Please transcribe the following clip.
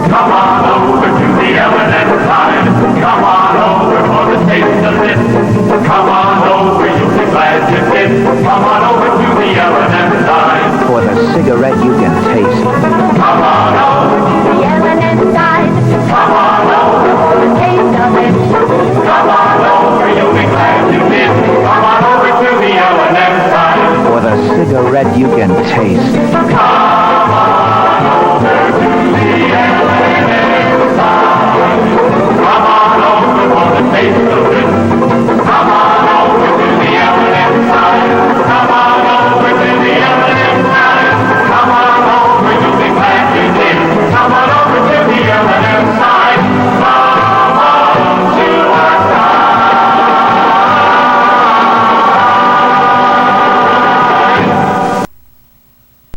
Come on over to the L&M side. Come on over for the taste of this. Come on over, you'll be glad you did. Come on over to the L&M side. For the cigarette you can taste. Come on over to the L&M side. Come on over for the taste of it. Come on over, you'll be glad you did. Come on over to the L&M side. For the cigarette you can taste. Come on over to the L&M.